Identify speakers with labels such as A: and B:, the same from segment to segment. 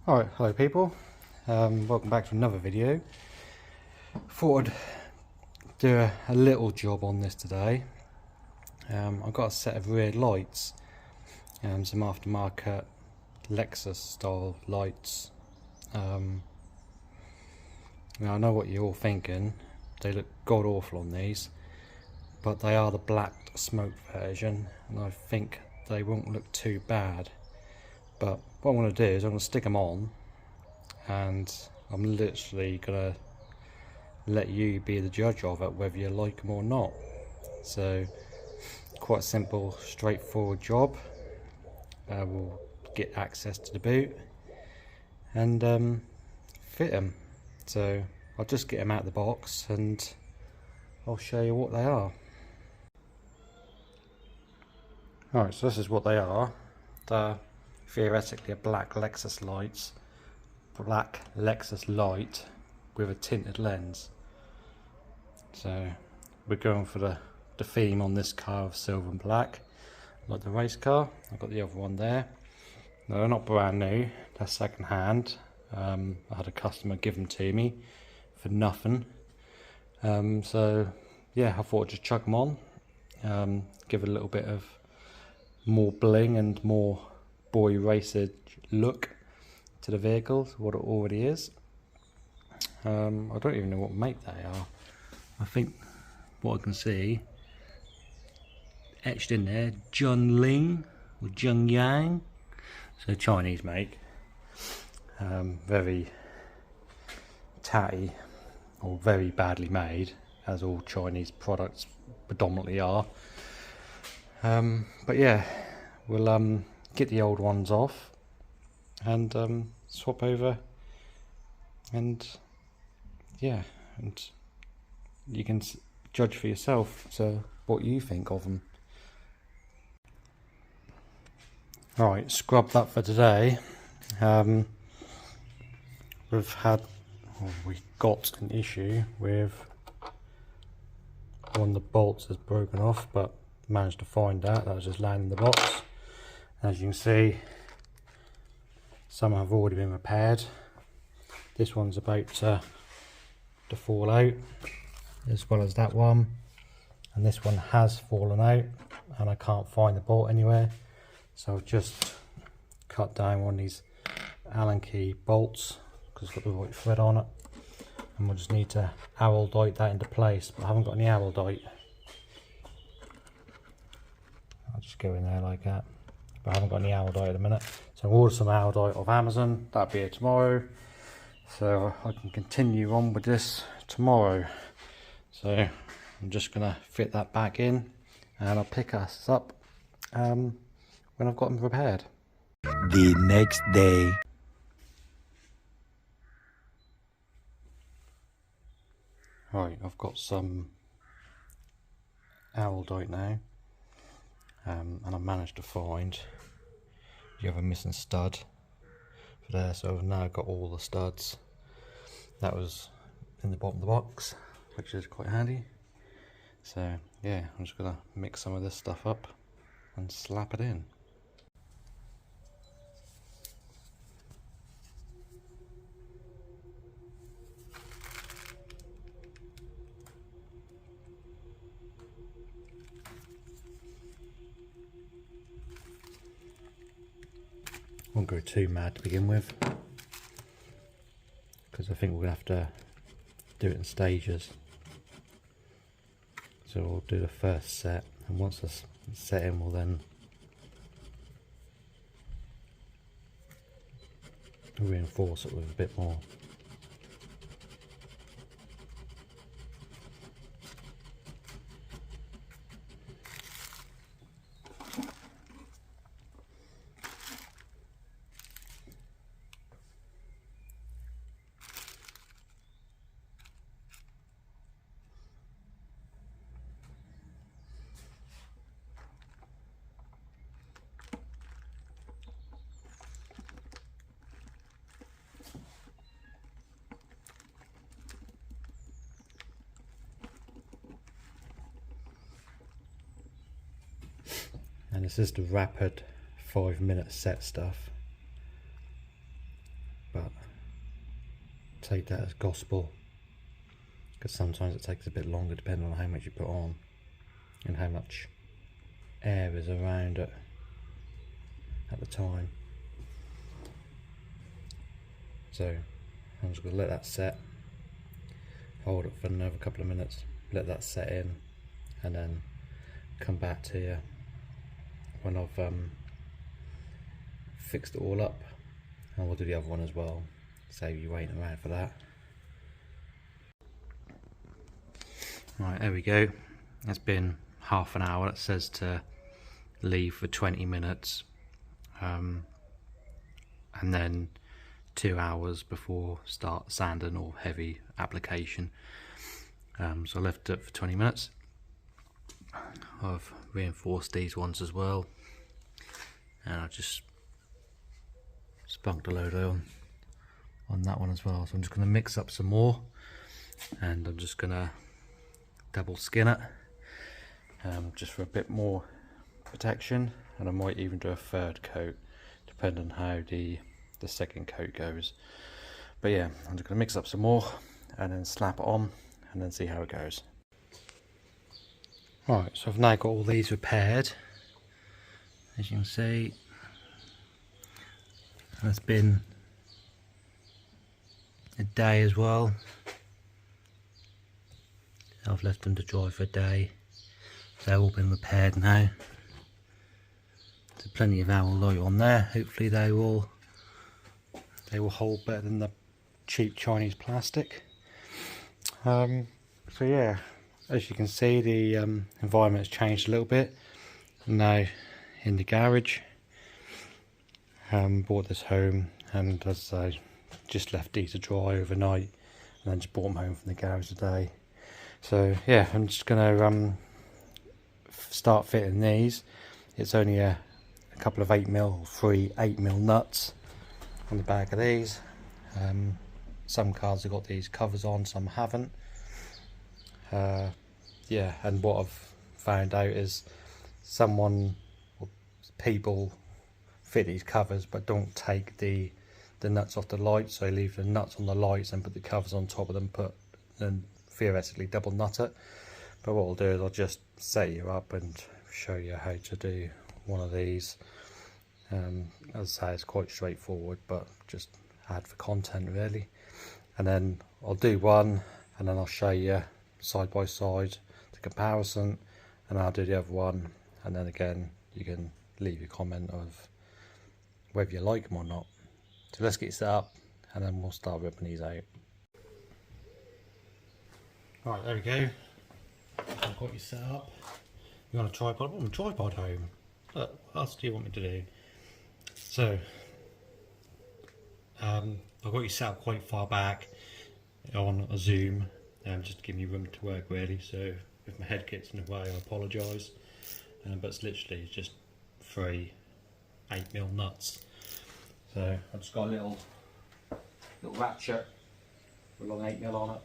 A: Alright, hello people, welcome back to another video. Thought I'd do a little job on this today. I've got a set of rear lights, some aftermarket Lexus style lights. Now I know what you're all thinking, they look god awful on these, but they are the black smoke version and I think they won't look too bad. But what I'm going to do is I'm going to stick them on and I'm literally going to let you be the judge of it, whether you like them or not. So quite a simple, straightforward job. We'll get access to the boot and fit them. So I'll just get them out of the box and I'll show you what they are. Alright, so this is what they are. They're theoretically a black Lexus light with a tinted lens. So we're going for the theme on this car of silver and black, like the race car. I've got the other one there. No, they're not brand new, they're second hand. I had a customer give them to me for nothing. So yeah, I thought I'd just chuck them on, give it a little bit of more bling and more boy racer look to the vehicle, what it already is. I don't even know what make they are. I think what I can see etched in there, Jun Ling or Jun Yang, so Chinese make. Very tatty or very badly made, as all Chinese products predominantly are. But yeah, we'll get the old ones off and swap over, and yeah, and you can judge for yourself so what you think of them. Right, scrubbed up for today. We got an issue with one of the bolts has broken off, but managed to find that was just laying in the box. As you can see, some have already been repaired. This one's about to fall out, as well as that one, and this one has fallen out and I can't find the bolt anywhere, so I've just cut down one of these Allen key bolts because it's got the right thread on it, and we'll just need to araldite that into place, but I haven't got any araldite. I'll just go in there like that, but I haven't got any araldite at the minute, so I'll order some araldite off Amazon. That'll be here tomorrow, so I can continue on with this tomorrow. So I'm just gonna fit that back in and I'll pick us up when I've got them prepared.
B: The next day.
A: Right, I've got some araldite now, and I managed to find the other missing stud for there, so I've now got all the studs. That was in the bottom of the box, which is quite handy. So yeah, I'm just gonna mix some of this stuff up and slap it in. Won't go too mad to begin with, because I think we're gonna have to do it in stages. So we'll do the first set, and once it's set in, we'll then reinforce it with a bit more. And this is the rapid 5-minute set stuff. take that as gospel, because sometimes it takes a bit longer depending on how much you put on and how much air is around it at the time. So I'm just going to let that set, hold it for another couple of minutes, let that set in, and then come back to you when I've fixed it all up, and we'll do the other one as well, save you waiting around for that. Right, there we go. It's been half an hour. It says to leave for 20 minutes and then 2 hours before start sanding or heavy application. So I left it for 20 minutes. I've reinforced these ones as well, and I just spunked a load on that one as well. So I'm just going to mix up some more, and I'm just going to double skin it just for a bit more protection, and I might even do a third coat depending on how the second coat goes. But yeah, I'm just going to mix up some more and then slap it on and then see how it goes. Right, so I've now got all these repaired, as you can see, and it's been a day as well. I've left them to dry for a day. They've all been repaired now. There's plenty of alloy on there. Hopefully they will hold better than the cheap Chinese plastic. So yeah, as you can see, the environment has changed a little bit. Now in the garage. Brought this home, and as I just left these to dry overnight, and then just brought them home from the garage today. So yeah, I'm just gonna start fitting these. It's only a couple of 8mm or 3 8mm nuts on the back of these. Some cars have got these covers on, some haven't. Yeah, and what I've found out is people fit these covers but don't take the nuts off the lights, so leave the nuts on the lights and put the covers on top of them, and theoretically double nut it. But what I'll do is I'll just set you up and show you how to do one of these. As I say, it's quite straightforward, but just add for content really. And then I'll do one, and then I'll show you side by side the comparison, and I'll do the other one, and then again you can leave your comment of whether you like them or not. So let's get set up, and then we'll start ripping these out. Right, there we go. I've got you set up. You want a tripod? I want a tripod home. Look, what else do you want me to do? So, I've got you set up quite far back on a zoom, just to give me room to work really. So if my head gets in the way, I apologise. But it's literally just 3 8mm nuts. So I've just got a little ratchet with a long 8mm on it.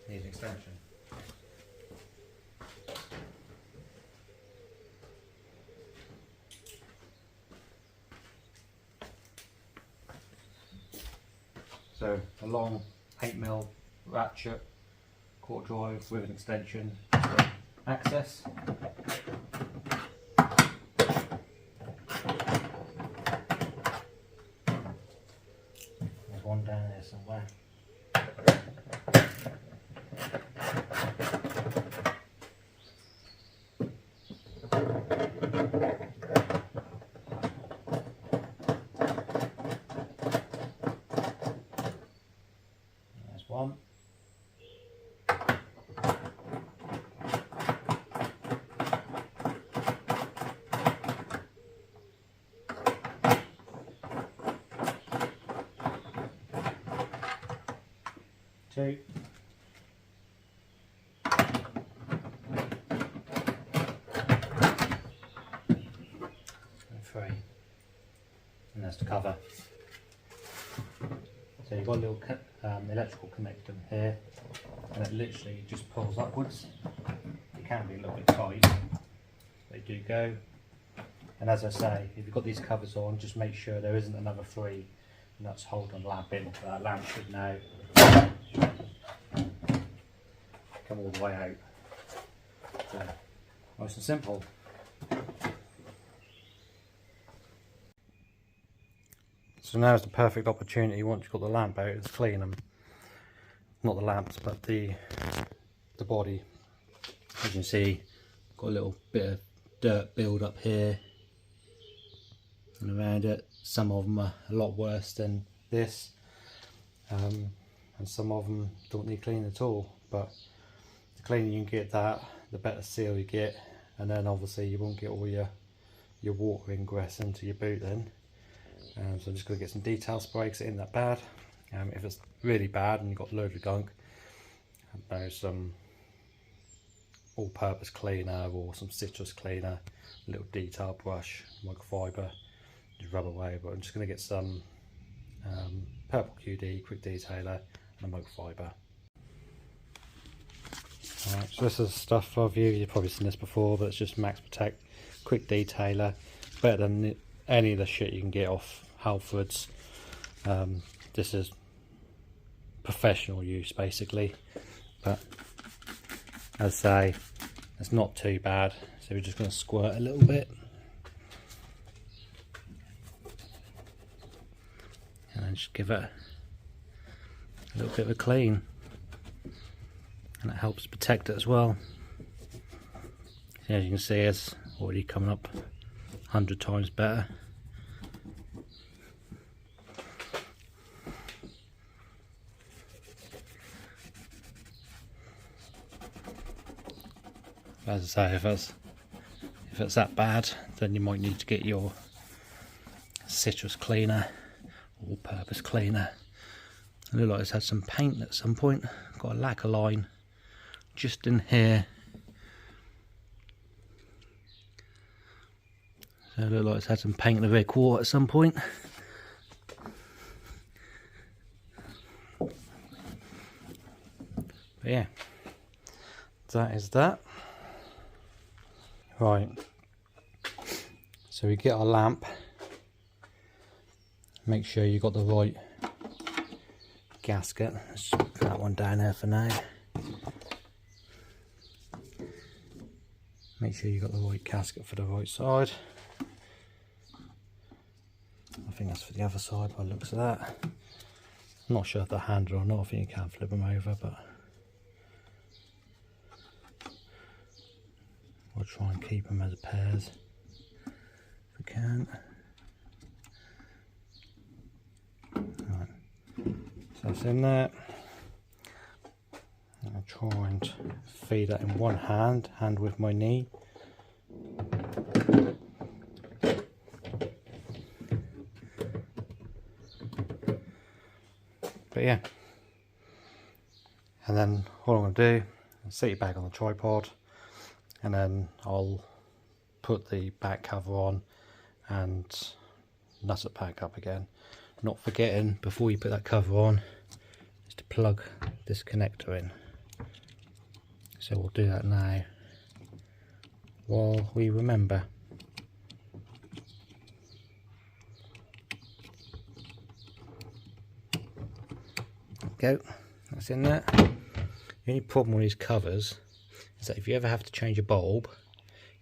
A: Needs an extension. So a long 8mm ratchet, quarter drive with an extension for access. There's one down there somewhere. There's one. Two. And 3. And that's the cover. So you've got a little electrical connector here, and it literally just pulls upwards. It can be a little bit tight, they do go. And as I say, if you've got these covers on, just make sure there isn't another 3 nuts holding the lamp in. That lamp should now come all the way out. So, nice and simple. So now is the perfect opportunity, once you've got the lamp out, to clean them. Not the lamps, but the body. As you can see, got a little bit of dirt build up here and around it. Some of them are a lot worse than this, and some of them don't need cleaning at all. But the cleaner you can get that, the better seal you get, and then obviously you won't get all your water ingress into your boot then. So I'm just going to get some detail spray because it ain't that bad. If it's really bad and you've got loads of gunk, there's some all-purpose cleaner or some citrus cleaner, a little detail brush, microfiber, just rub away. But I'm just going to get some purple QD quick detailer and a microfiber. Alright, so this is stuff you've probably seen this before, but it's just Max Protect quick detailer, better than any of the shit you can get off Halfords. This is professional use basically, but as I say, it's not too bad. So we're just going to squirt a little bit and then just give it a little bit of a clean, and it helps protect it as well. As you can see, it's already coming up 100 times better. As I say, if it's that bad, then you might need to get your citrus cleaner, all-purpose cleaner. It looks like it's had some paint at some point. Got a lacquer line just in here. So it looks like it's had some paint in the rear quarter at some point. But yeah, that is that. Right, so we get our lamp, make sure you got the right gasket. Let's put that one down there for now. Make sure you got the right gasket for the right side. I think that's for the other side by the looks of that. I'm not sure if they're handled or not. I think you can flip them over, but we'll try and keep them as pairs if we can. Right. So that's in there. I'll try and feed that in one hand with my knee. But yeah, and then all I'm going to do is set it back on the tripod, and then I'll put the back cover on and nut it back up again. Not forgetting, before you put that cover on, is to plug this connector in. So we'll do that now while we remember. Go, that's in there. The only problem with these covers is that if you ever have to change a bulb,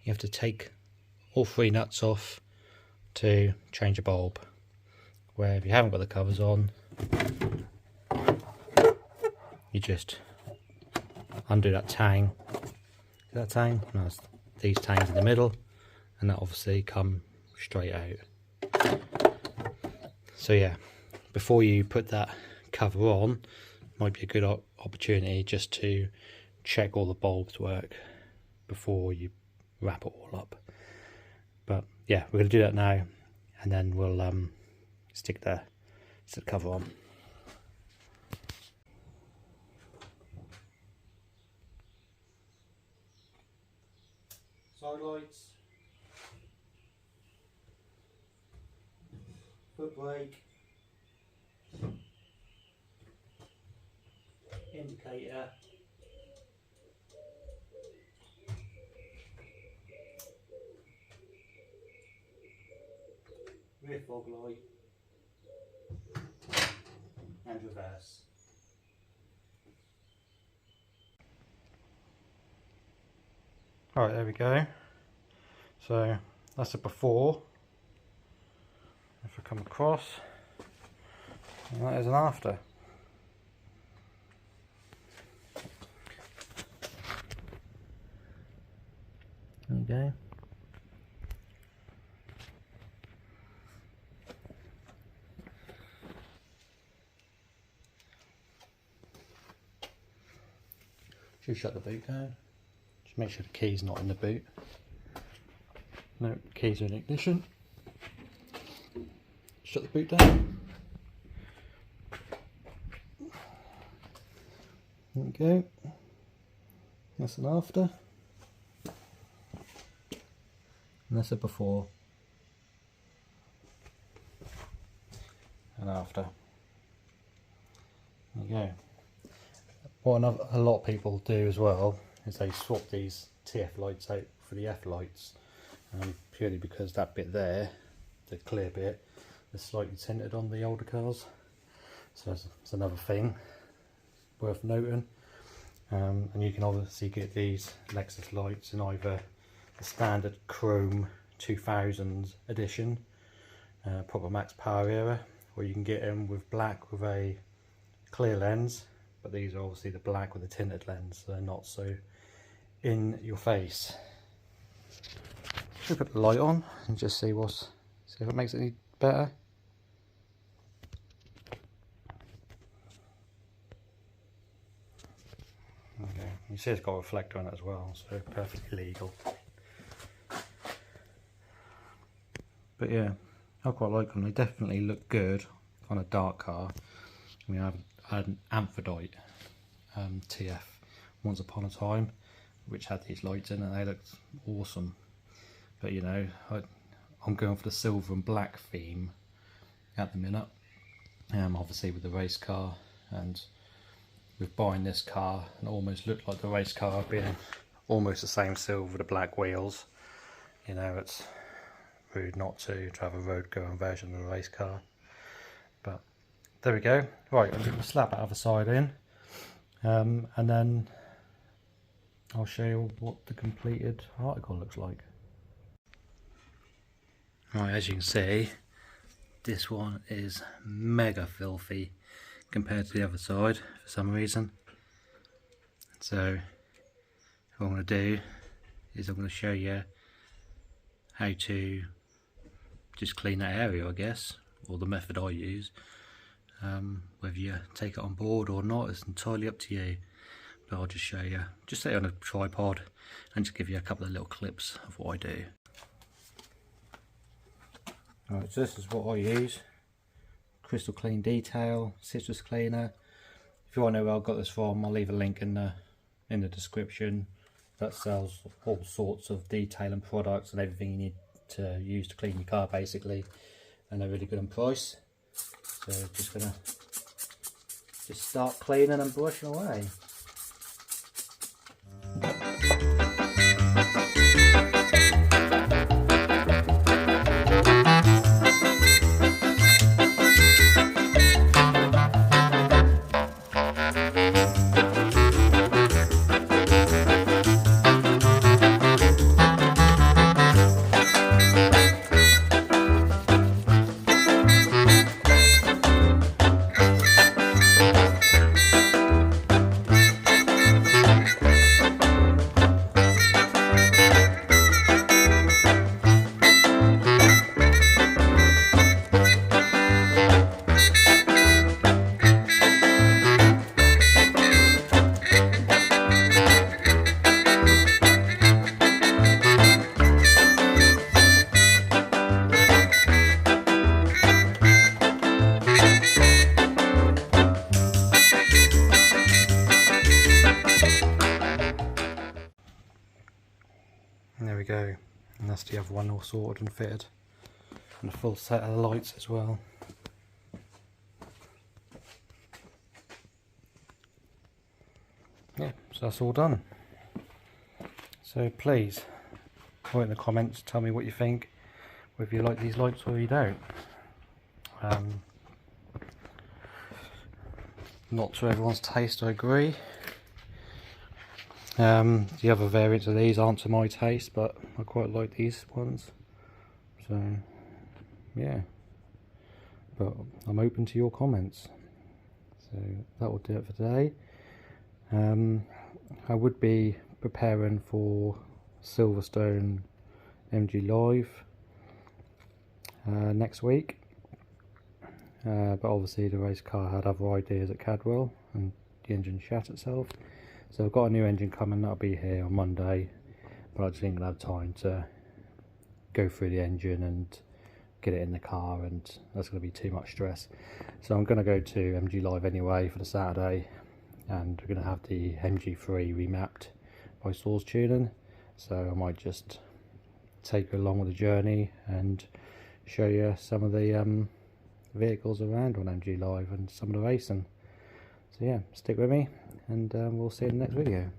A: you have to take all 3 nuts off to change a bulb. Where if you haven't got the covers on, you just undo that tang. See that tang? No, it's these tangs in the middle, and that obviously come straight out. So yeah, before you put that cover on, might be a good opportunity just to check all the bulbs work before you wrap it all up. But yeah, we're going to do that now, and then we'll stick the cover on. Side lights, foot brake, indicator, rear fog light, and reverse. Right, there we go. So that's a before. If I come across, and that is an after. There you go. Should shut the boot down. Just make sure the key's not in the boot. No, keys are in ignition. Shut the boot down. There we go. That's an after. And that's a before. And after. There you go. What a lot of people do as well is they swap these TF lights out for the F lights, purely because that bit there, the clear bit, is slightly tinted on the older cars. So it's another thing worth noting. And you can obviously get these Lexus lights in either the standard chrome 2000s edition, proper max power era, or you can get them with black with a clear lens, but these are obviously the black with a tinted lens, so they're not so in your face. Should put the light on and just see if it makes it any better. Okay, you see it's got a reflector on it as well, so perfectly legal. But yeah, I quite like them. They definitely look good on a dark car. I mean, I've had an Amphitrite TF once upon a time, which had these lights in, and they looked awesome. But you know, I'm going for the silver and black theme at the minute. Obviously with the race car, and with buying this car, it almost looked like the race car being almost the same silver with the black wheels. You know, it's rude not to have a road going version of the race car. But there we go. Right, I'm going to slap that other side in, and then I'll show you what the completed article looks like. Right, as you can see, this one is mega filthy compared to the other side for some reason. So what I'm going to do is I'm going to show you how to just clean that area, I guess, or the method I use. Whether you take it on board or not is entirely up to you, but I'll just show you, just set it on a tripod and just give you a couple of little clips of what I do. Right, so this is what I use: crystal clean detail, citrus cleaner. If you want to know where I got this from, I'll leave a link in the description. That sells all sorts of detailing products and everything you need to use to clean your car basically, and they're really good on price. So just gonna start cleaning and brushing away. And there we go, and that's the other one all sorted and fitted, and a full set of lights as well. Yeah, so that's all done. So please write in the comments, tell me what you think, whether you like these lights or you don't. Not to everyone's taste, I agree. The other variants of these aren't to my taste, but I quite like these ones. So yeah, but I'm open to your comments. So that will do it for today. I would be preparing for Silverstone MG Live next week, but obviously the race car had other ideas at Cadwell and the engine shat itself. So I've got a new engine coming, that'll be here on Monday, but I just ain't gonna have time to go through the engine and get it in the car, and that's going to be too much stress. So I'm going to go to MG Live anyway for the Saturday, and we're going to have the MG3 remapped by Source Tuning, so I might just take you along with the journey and show you some of the vehicles around on MG Live and some of the racing. So yeah, stick with me, and we'll see you in the next video.